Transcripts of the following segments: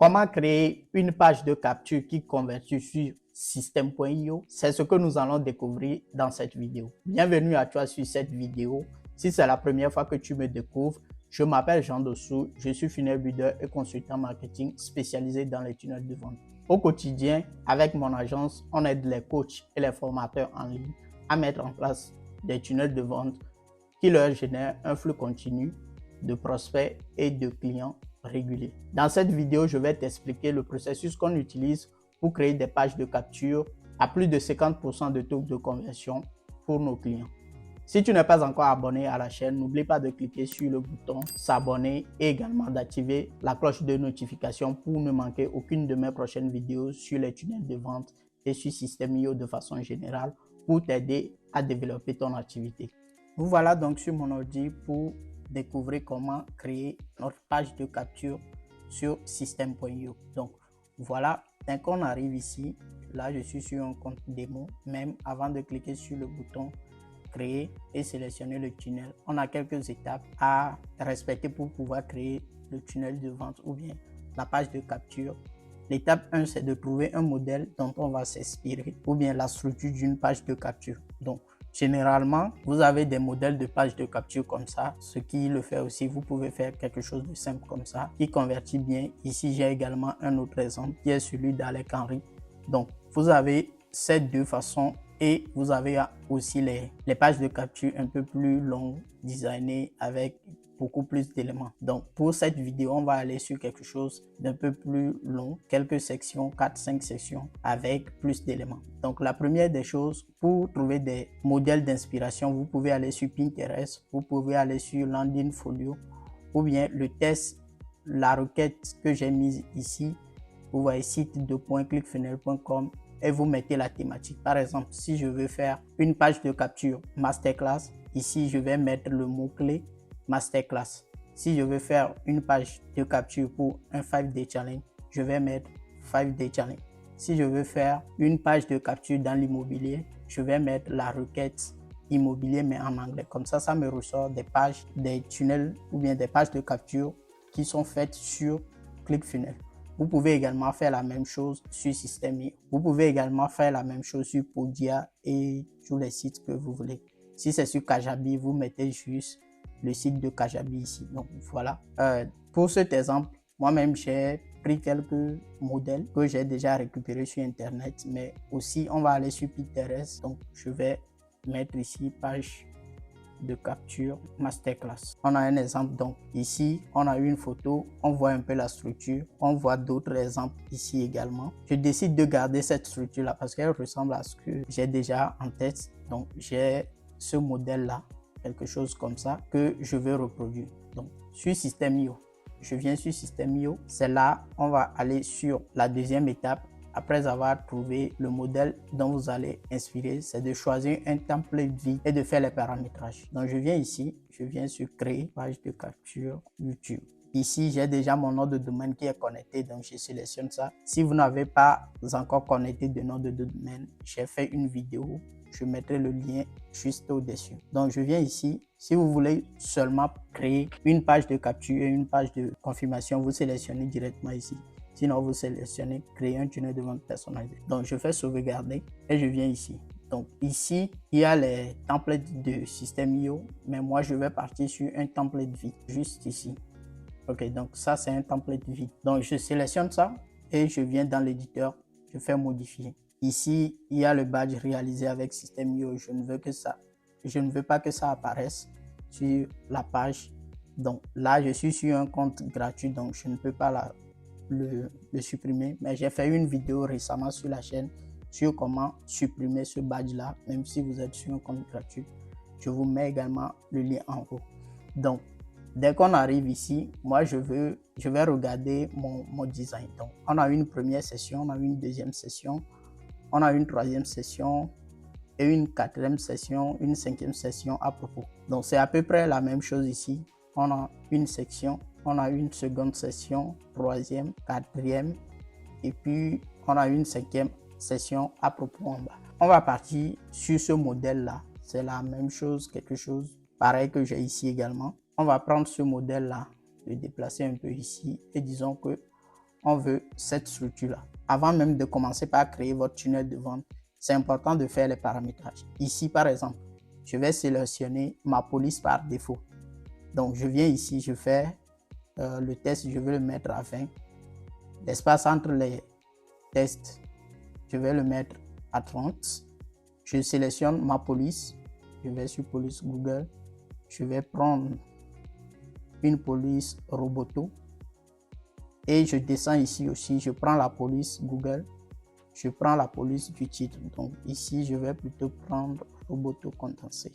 Comment créer une page de capture qui convertit sur Systeme.io? C'est ce que nous allons découvrir dans cette vidéo. Bienvenue à toi sur cette vidéo. Si c'est la première fois que tu me découvres, je m'appelle Jean Dossou, je suis funnel builder et consultant marketing spécialisé dans les tunnels de vente. Au quotidien, avec mon agence, on aide les coachs et les formateurs en ligne à mettre en place des tunnels de vente qui leur génèrent un flux continu de prospects et de clients réguliers. Dans cette vidéo, je vais t'expliquer le processus qu'on utilise pour créer des pages de capture à plus de 50% de taux de conversion pour nos clients. Si tu n'es pas encore abonné à la chaîne, n'oublie pas de cliquer sur le bouton s'abonner et également d'activer la cloche de notification pour ne manquer aucune de mes prochaines vidéos sur les tunnels de vente et sur Systeme.io de façon générale pour t'aider à développer ton activité. Nous voilà donc sur mon ordi pour découvrir comment créer notre page de capture sur Systeme.io. Donc voilà, dès qu'on arrive ici, là je suis sur un compte démo. Même avant de cliquer sur le bouton créer et sélectionner le tunnel, on a quelques étapes à respecter pour pouvoir créer le tunnel de vente ou bien la page de capture. L'étape 1, c'est de trouver un modèle dont on va s'inspirer ou bien la structure d'une page de capture. Donc généralement, vous avez des modèles de pages de capture comme ça. Ce qui le fait aussi, vous pouvez faire quelque chose de simple comme ça, qui convertit bien. Ici, j'ai également un autre exemple qui est celui d'Alec Henry. Donc, vous avez ces deux façons et vous avez aussi les pages de capture un peu plus longues, designées avec beaucoup plus d'éléments. Donc, pour cette vidéo, on va aller sur quelque chose d'un peu plus long, quelques sections, 4-5 sections avec plus d'éléments. Donc, la première des choses, pour trouver des modèles d'inspiration, vous pouvez aller sur Pinterest, vous pouvez aller sur Landinfolio ou bien le test, la requête que j'ai mise ici. Vous voyez site2.clickfunnels.com et vous mettez la thématique. Par exemple, si je veux faire une page de capture masterclass, ici je vais mettre le mot-clé masterclass. Si je veux faire une page de capture pour un 5-day challenge, je vais mettre 5-day challenge. Si je veux faire une page de capture dans l'immobilier, je vais mettre la requête immobilier mais en anglais. Comme ça me ressort des pages, des tunnels ou bien des pages de capture qui sont faites sur ClickFunnels. Vous pouvez également faire la même chose sur Systeme.io. Vous pouvez également faire la même chose sur Podia et tous les sites que vous voulez. Si c'est sur Kajabi, vous mettez juste le site de Kajabi ici. Donc voilà. Pour cet exemple, moi-même j'ai pris quelques modèles que j'ai déjà récupérés sur Internet, mais aussi on va aller sur Pinterest. Donc je vais mettre ici page de capture masterclass. On a un exemple, donc ici on a une photo, on voit un peu la structure, on voit d'autres exemples ici également. Je décide de garder cette structure là parce qu'elle ressemble à ce que j'ai déjà en tête. Donc j'ai ce modèle là, quelque chose comme ça que je veux reproduire. Donc sur Systeme.io, je viens sur Systeme.io, c'est là on va aller sur la deuxième étape. Après avoir trouvé le modèle dont vous allez inspirer, c'est de choisir un template vide et de faire les paramétrages. Donc je viens ici, je viens sur créer page de capture YouTube. Ici, j'ai déjà mon nom de domaine qui est connecté, donc je sélectionne ça. Si vous n'avez pas encore connecté de nom de domaine, j'ai fait une vidéo, je mettrai le lien juste au-dessus. Donc je viens ici. Si vous voulez seulement créer une page de capture et une page de confirmation, vous sélectionnez directement ici. Sinon, vous sélectionnez créer un tunnel de vente personnalisé. Donc, je fais sauvegarder et je viens ici. Donc, ici, il y a les templates de Systeme.io, mais moi, je vais partir sur un template vide, juste ici. Ok, donc ça, c'est un template vide. Donc, je sélectionne ça et je viens dans l'éditeur, je fais modifier. Ici, il y a le badge réalisé avec Systeme.io. Je ne veux pas que ça apparaisse sur la page. Donc, là, je suis sur un compte gratuit, donc je ne peux pas le supprimer, mais j'ai fait une vidéo récemment sur la chaîne sur comment supprimer ce badge là, même si vous êtes sur un compte gratuit. Je vous mets également le lien en haut. Donc dès qu'on arrive ici, moi je vais regarder mon design. Donc on a une première session, on a une deuxième session, on a une troisième session et une quatrième session, une cinquième session à propos. Donc c'est à peu près la même chose ici. On a une section, on a une seconde session, troisième, quatrième, et puis on a une cinquième session à propos en bas. On va partir sur ce modèle-là. C'est la même chose, quelque chose pareil que j'ai ici également. On va prendre ce modèle-là, le déplacer un peu ici, et disons que on veut cette structure-là. Avant même de commencer par créer votre tunnel de vente, c'est important de faire les paramétrages. Ici, par exemple, je vais sélectionner ma police par défaut. Donc, je viens ici, je fais le test, je vais le mettre à 20. L'espace entre les tests, je vais le mettre à 30. Je sélectionne ma police. Je vais sur police Google. Je vais prendre une police Roboto. Et je descends ici aussi. Je prends la police Google. Je prends la police du titre. Donc ici, je vais plutôt prendre Roboto condensé.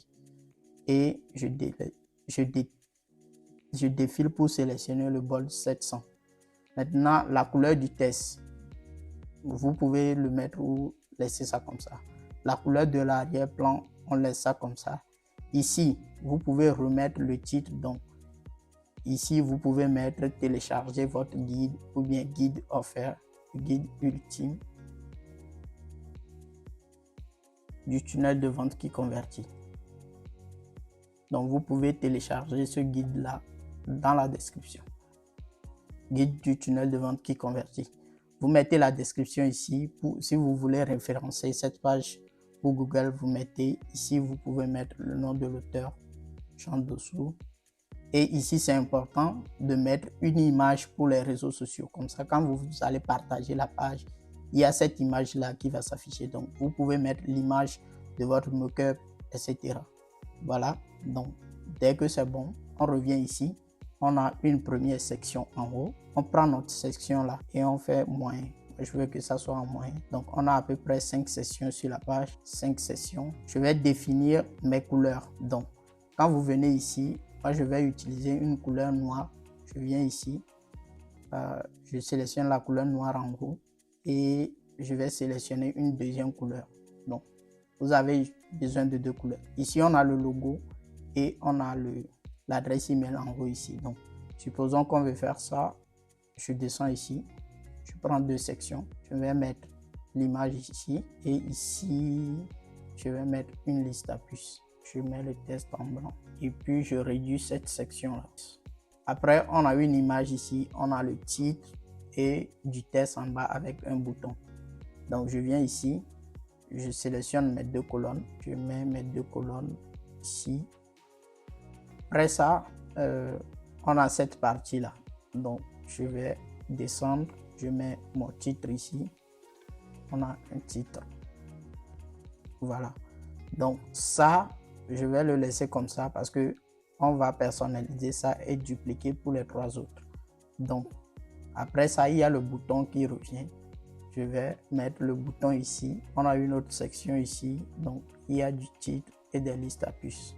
Et je défile pour sélectionner le bold 700. Maintenant, la couleur du test, vous pouvez le mettre ou laisser ça comme ça. La couleur de l'arrière-plan, on laisse ça comme ça. Ici, vous pouvez remettre le titre. Donc, ici, vous pouvez mettre télécharger votre guide ou bien guide offert, guide ultime du tunnel de vente qui convertit. Donc, vous pouvez télécharger ce guide-là dans la description. Guide du tunnel de vente qui convertit. Vous mettez la description ici. Si vous voulez référencer cette page pour Google, vous mettez ici, vous pouvez mettre le nom de l'auteur, champ dessous. Et ici, c'est important de mettre une image pour les réseaux sociaux. Comme ça, quand vous allez partager la page, il y a cette image-là qui va s'afficher. Donc, vous pouvez mettre l'image de votre mock-up, etc. Voilà. Donc, dès que c'est bon, on revient ici. On a une première section en haut. On prend notre section là et on fait moyen. Je veux que ça soit en moyen. Donc, on a à peu près 5 sections sur la page. 5 sections. Je vais définir mes couleurs. Donc, quand vous venez ici, moi, je vais utiliser une couleur noire. Je viens ici. Je sélectionne la couleur noire en haut. Et je vais sélectionner une deuxième couleur. Donc, vous avez besoin de 2 couleurs. Ici, on a le logo et on a l'adresse email en haut ici. Donc, supposons qu'on veut faire ça. Je descends ici. Je prends 2 sections. Je vais mettre l'image ici. Et ici, je vais mettre une liste à puces. Je mets le test en blanc. Et puis, je réduis cette section-là. Après, on a une image ici. On a le titre et du test en bas avec un bouton. Donc, je viens ici. Je sélectionne mes 2 colonnes. Je mets mes 2 colonnes ici. Après ça, on a cette partie-là. Donc, je vais descendre. Je mets mon titre ici. On a un titre. Voilà. Donc, ça, je vais le laisser comme ça parce que on va personnaliser ça et dupliquer pour les 3 autres. Donc, après ça, il y a le bouton qui revient. Je vais mettre le bouton ici. On a une autre section ici. Donc, il y a du titre et des listes à puces.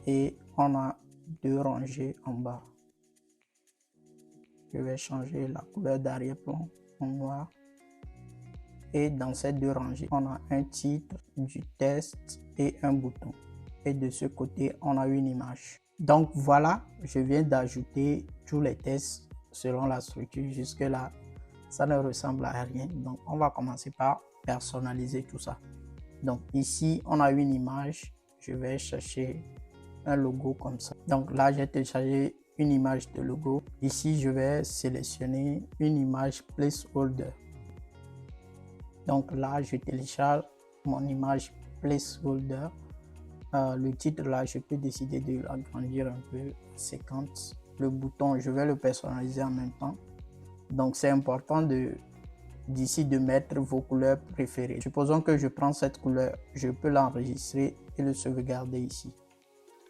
Et on a 2 rangées en bas. Je vais changer la couleur d'arrière-plan en noir. Et dans ces 2 rangées, on a un titre, du test et un bouton. Et de ce côté, on a une image. Donc voilà, je viens d'ajouter tous les tests selon la structure. Jusque-là, ça ne ressemble à rien. Donc on va commencer par personnaliser tout ça. Donc ici, on a une image. Je vais chercher un logo comme ça. Donc là, j'ai téléchargé une image de logo. Ici, je vais sélectionner une image placeholder. Donc là, je télécharge mon image placeholder. Le titre là, je peux décider de l'agrandir un peu, 50. Le bouton, je vais le personnaliser en même temps. Donc c'est important d'ici de mettre vos couleurs préférées. Supposons que je prends cette couleur, je peux l'enregistrer et le sauvegarder ici.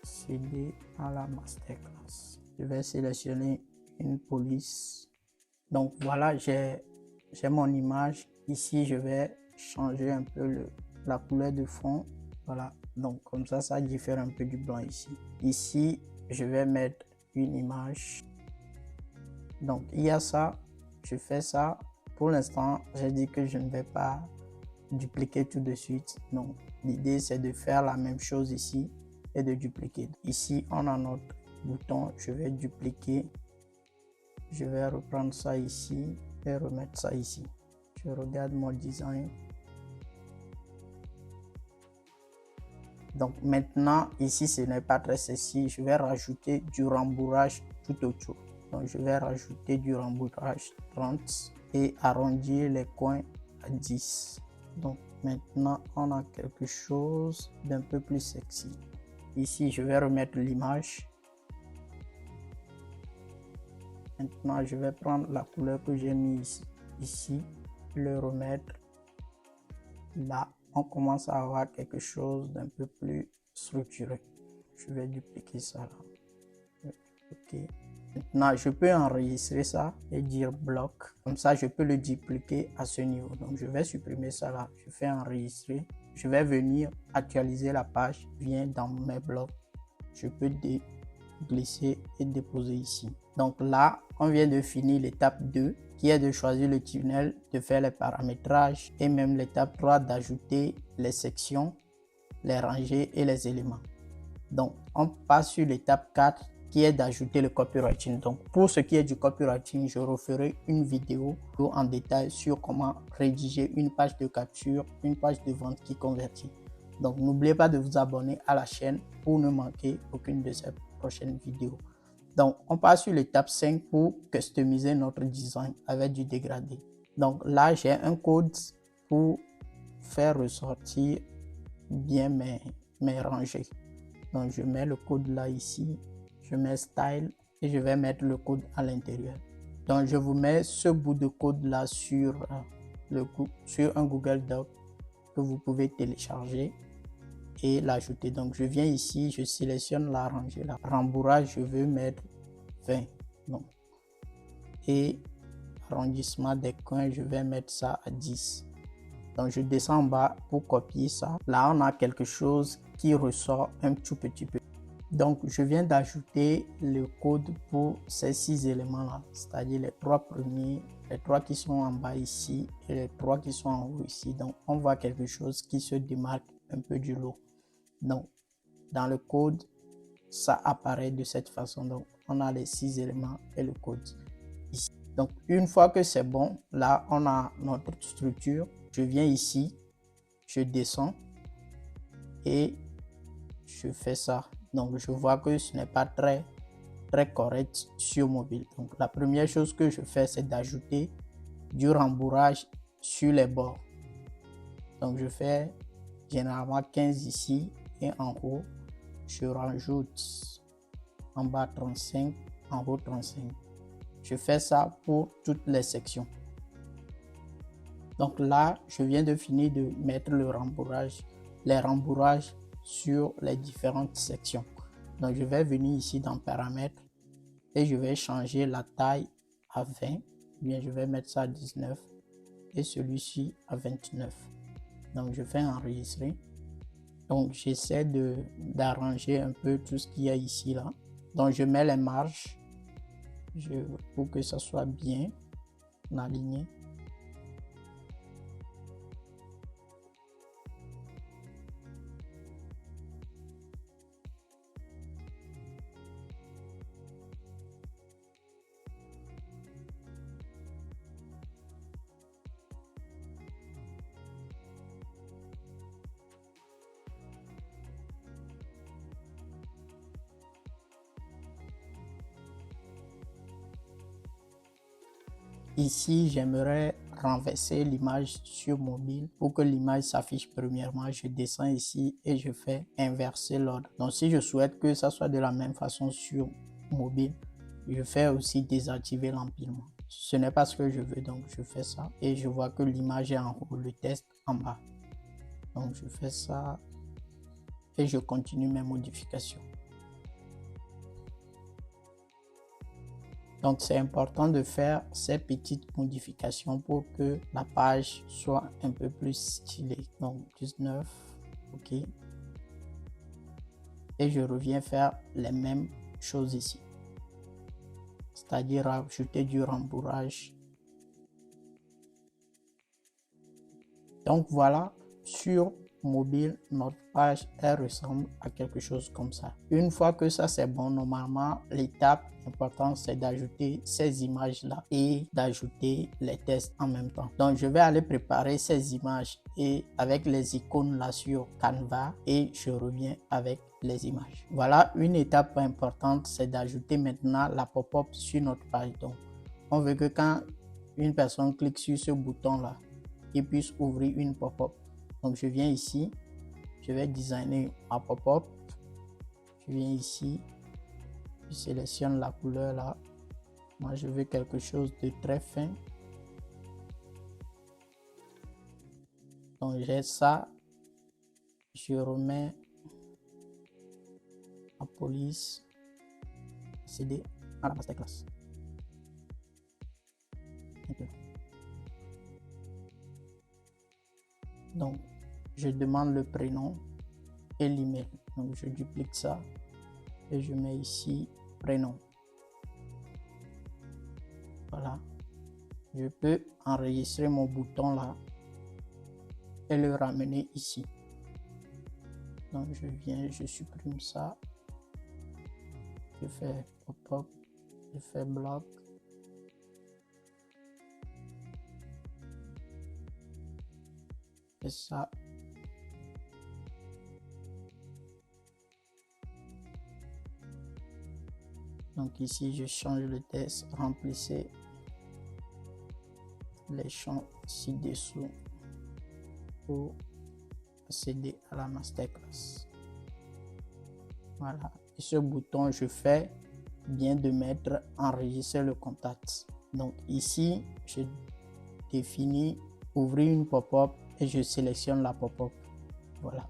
CD à la masterclass. Je vais sélectionner une police. Donc voilà, j'ai mon image. Ici, je vais changer un peu la couleur de fond. Voilà, donc comme ça diffère un peu du blanc ici. Ici, je vais mettre une image. Donc il y a ça, je fais ça. Pour l'instant, j'ai dit que je ne vais pas dupliquer tout de suite. Donc l'idée, c'est de faire la même chose ici et de dupliquer. Ici, on a notre bouton. Je vais dupliquer. Je vais reprendre ça ici et remettre ça ici. Je regarde mon design. Donc maintenant, ici, ce n'est pas très sexy. Je vais rajouter du rembourrage tout autour. Donc je vais rajouter du rembourrage 30 et arrondir les coins à 10. Donc maintenant on a quelque chose d'un peu plus sexy. Ici je vais remettre l'image. Maintenant je vais prendre la couleur que j'ai mis ici, le remettre là. On commence à avoir quelque chose d'un peu plus structuré. Je vais dupliquer ça là. Ok. Maintenant, je peux enregistrer ça et dire bloc. Comme ça, je peux le dupliquer à ce niveau. Donc, je vais supprimer ça là. Je fais enregistrer. Je vais venir actualiser la page. Viens dans mes blocs. Je peux glisser et déposer ici. Donc là, on vient de finir l'étape 2 qui est de choisir le tunnel, de faire les paramétrages et même l'étape 3 d'ajouter les sections, les rangées et les éléments. Donc, on passe sur l'étape 4 qui est d'ajouter le copywriting. Donc, pour ce qui est du copywriting, je referai une vidéo en détail sur comment rédiger une page de capture, une page de vente qui convertit. Donc, n'oubliez pas de vous abonner à la chaîne pour ne manquer aucune de ces prochaines vidéos. Donc, on passe sur l'étape 5 pour customiser notre design avec du dégradé. Donc, là, j'ai un code pour faire ressortir bien mes rangées. Donc, je mets le code là ici, je mets style et je vais mettre le code à l'intérieur. Donc, je vous mets ce bout de code là sur un Google Doc que vous pouvez télécharger et l'ajouter. Donc, je viens ici, je sélectionne la rangée là. Rembourrage, je veux mettre 20. Donc, et arrondissement des coins, je vais mettre ça à 10. Donc, je descends en bas pour copier ça. Là, on a quelque chose qui ressort un tout petit peu. Donc, je viens d'ajouter le code pour ces 6 éléments-là, c'est-à-dire les 3 premiers, les 3 qui sont en bas ici et les 3 qui sont en haut ici. Donc, on voit quelque chose qui se démarque un peu du lot. Donc, dans le code, ça apparaît de cette façon. Donc, on a les 6 éléments et le code ici. Donc, une fois que c'est bon, là, on a notre structure. Je viens ici, je descends et je fais ça. Donc, je vois que ce n'est pas très correct sur mobile. Donc, la première chose que je fais, c'est d'ajouter du rembourrage sur les bords. Donc, je fais généralement 15 ici et en haut, je rajoute en bas 35, en haut 35. Je fais ça pour toutes les sections. Donc là, je viens de finir de mettre les rembourrages sur les différentes sections. Donc, je vais venir ici dans paramètres et je vais changer la taille à 20. Bien, je vais mettre ça à 19 et celui-ci à 29. Donc, je fais enregistrer. Donc, j'essaie d'arranger un peu tout ce qu'il y a ici là. Donc, je mets les marges pour que ça soit bien aligné. Ici, j'aimerais renverser l'image sur mobile pour que l'image s'affiche premièrement. Je descends ici et je fais inverser l'ordre. Donc, si je souhaite que ça soit de la même façon sur mobile, je fais aussi désactiver l'empilement. Ce n'est pas ce que je veux, donc je fais ça et je vois que l'image est en haut, le test en bas. Donc, je fais ça et je continue mes modifications. Donc, c'est important de faire ces petites modifications pour que la page soit un peu plus stylée. Donc, 19, OK. Et je reviens faire les mêmes choses ici. C'est-à-dire ajouter du rembourrage. Donc, voilà, sur mobile, notre page, elle ressemble à quelque chose comme ça. Une fois que ça c'est bon, normalement, l'étape importante c'est d'ajouter ces images-là et d'ajouter les tests en même temps. Donc, je vais aller préparer ces images et avec les icônes là sur Canva et je reviens avec les images. Voilà, une étape importante, c'est d'ajouter maintenant la pop-up sur notre page. Donc, on veut que quand une personne clique sur ce bouton-là, il puisse ouvrir une pop-up. Donc, je viens ici, je vais designer ma pop-up. Je viens ici, je sélectionne la couleur là. Moi, je veux quelque chose de très fin. Donc, j'ai ça. Je remets la police, accéder à la masterclass. Donc, je demande le prénom et l'email. Donc, je duplique ça et je mets ici prénom. Voilà. Je peux enregistrer mon bouton là et le ramener ici. Donc, je viens, je supprime ça. Je fais pop-up, je fais bloc. Et ça. Donc ici, je change le texte, remplissez les champs ci-dessous pour accéder à la masterclass. Voilà. Et ce bouton, je fais bien de mettre enregistrer le contact. Donc ici, je définis ouvrir une pop-up et je sélectionne la pop-up. Voilà.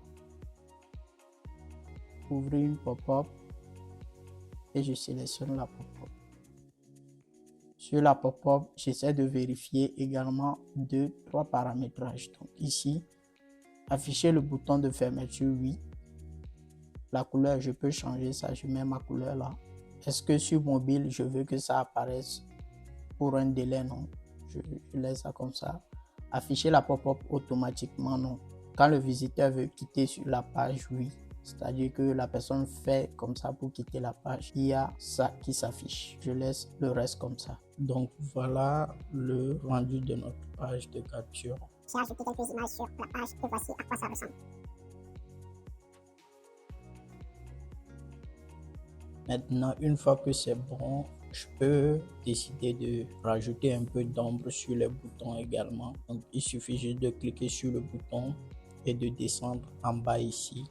Ouvrir une pop-up et je sélectionne la pop-up. Sur la pop-up, j'essaie de vérifier également 2-3 paramétrages. Donc ici, afficher le bouton de fermeture, oui. La couleur, je peux changer ça, je mets ma couleur là. Est-ce que sur mobile, je veux que ça apparaisse pour un délai? Non, je laisse ça comme ça. Afficher la pop-up automatiquement, non. Quand le visiteur veut quitter sur la page, oui. C'est-à-dire que la personne fait comme ça pour quitter la page. Il y a ça qui s'affiche. Je laisse le reste comme ça. Donc voilà le rendu de notre page de capture. J'ai ajouté quelques images sur la page et voici à quoi ça ressemble. Maintenant, une fois que c'est bon, je peux décider de rajouter un peu d'ombre sur les boutons également. Donc, il suffit juste de cliquer sur le bouton et de descendre en bas ici.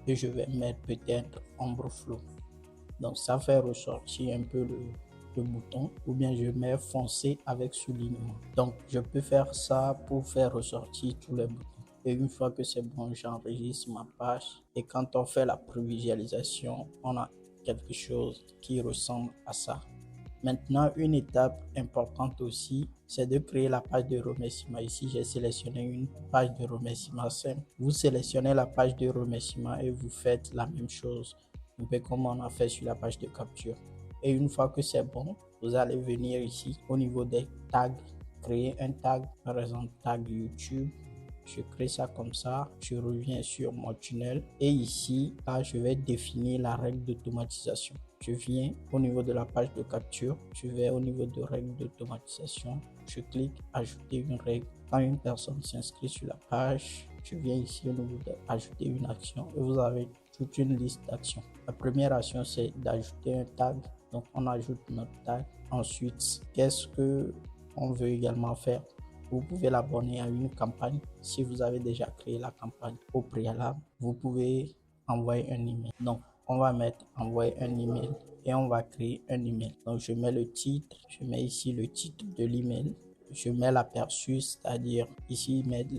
Et je vais mettre peut-être ombre flow. Donc, ça fait ressortir un peu le bouton, ou bien je mets foncé avec soulignement. Donc, je peux faire ça pour faire ressortir tous les boutons. Et une fois que c'est bon, j'enregistre ma page. Et quand on fait la prévisualisation, on a quelque chose qui ressemble à ça. Maintenant, une étape importante aussi, c'est de créer la page de remerciement. Ici, j'ai sélectionné une page de remerciement simple. Vous sélectionnez la page de remerciement et vous faites la même chose, un peu comme on a fait sur la page de capture. Et une fois que c'est bon, vous allez venir ici au niveau des tags, créer un tag, par exemple tag YouTube. Je crée ça comme ça, je reviens sur mon tunnel et ici, là, je vais définir la règle d'automatisation. Je viens au niveau de la page de capture, je vais au niveau de règle d'automatisation, je clique ajouter une règle. Quand une personne s'inscrit sur la page, je viens ici au niveau d'ajouter une action et vous avez toute une liste d'actions. La première action, c'est d'ajouter un tag. Donc, on ajoute notre tag. Ensuite, qu'est-ce que on veut également faire? Vous pouvez l'abonner à une campagne. Si vous avez déjà créé la campagne au préalable, vous pouvez envoyer un email. Donc, on va mettre envoyer un email et on va créer un email. Donc, je mets le titre, je mets ici le titre de l'email, je mets l'aperçu, c'est-à-dire ici mettre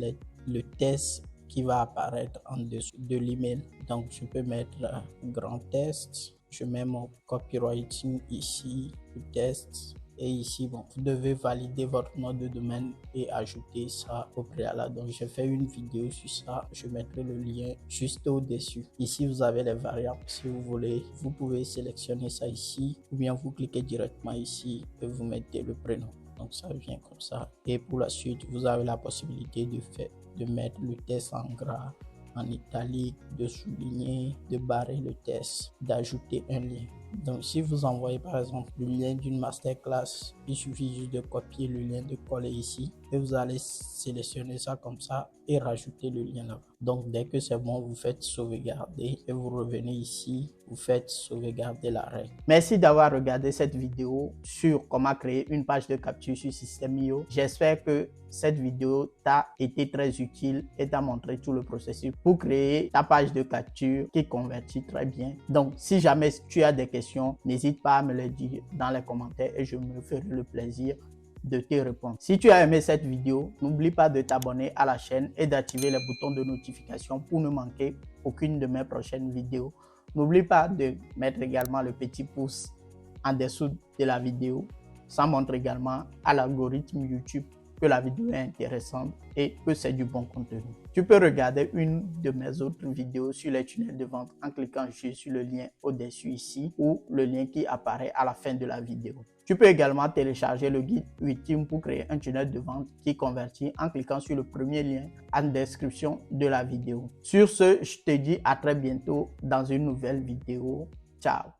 le test qui va apparaître en dessous de l'email. Donc, je peux mettre grand test. Je mets mon copywriting ici, le test. Et ici, bon, vous devez valider votre nom de domaine et ajouter ça au préalable. Donc, j'ai fait une vidéo sur ça. Je mettrai le lien juste au-dessus. Ici, vous avez les variables. Si vous voulez, vous pouvez sélectionner ça ici ou bien vous cliquez directement ici et vous mettez le prénom. Donc, ça vient comme ça. Et pour la suite, vous avez la possibilité de mettre le test en gras en italique, de souligner, de barrer le texte, d'ajouter un lien. Donc, si vous envoyez par exemple le lien d'une masterclass, il suffit juste de copier le lien, de coller ici et vous allez sélectionner ça comme ça et rajouter le lien là-bas. Donc, dès que c'est bon, vous faites sauvegarder et vous revenez ici, vous faites sauvegarder la règle. Merci d'avoir regardé cette vidéo sur comment créer une page de capture sur System.io. J'espère que cette vidéo t'a été très utile et t'a montré tout le processus pour créer ta page de capture qui convertit très bien. Donc, si jamais tu as des questions, n'hésite pas à me les dire dans les commentaires et je me ferai le plaisir de te répondre. Si tu as aimé cette vidéo, n'oublie pas de t'abonner à la chaîne et d'activer les boutons de notification pour ne manquer aucune de mes prochaines vidéos. N'oublie pas de mettre également le petit pouce en dessous de la vidéo. Ça montre également à l'algorithme YouTube que la vidéo est intéressante et que c'est du bon contenu. Tu peux regarder une de mes autres vidéos sur les tunnels de vente en cliquant juste sur le lien au-dessus ici ou le lien qui apparaît à la fin de la vidéo. Tu peux également télécharger le guide ultime pour créer un tunnel de vente qui convertit en cliquant sur le premier lien en description de la vidéo. Sur ce, je te dis à très bientôt dans une nouvelle vidéo. Ciao!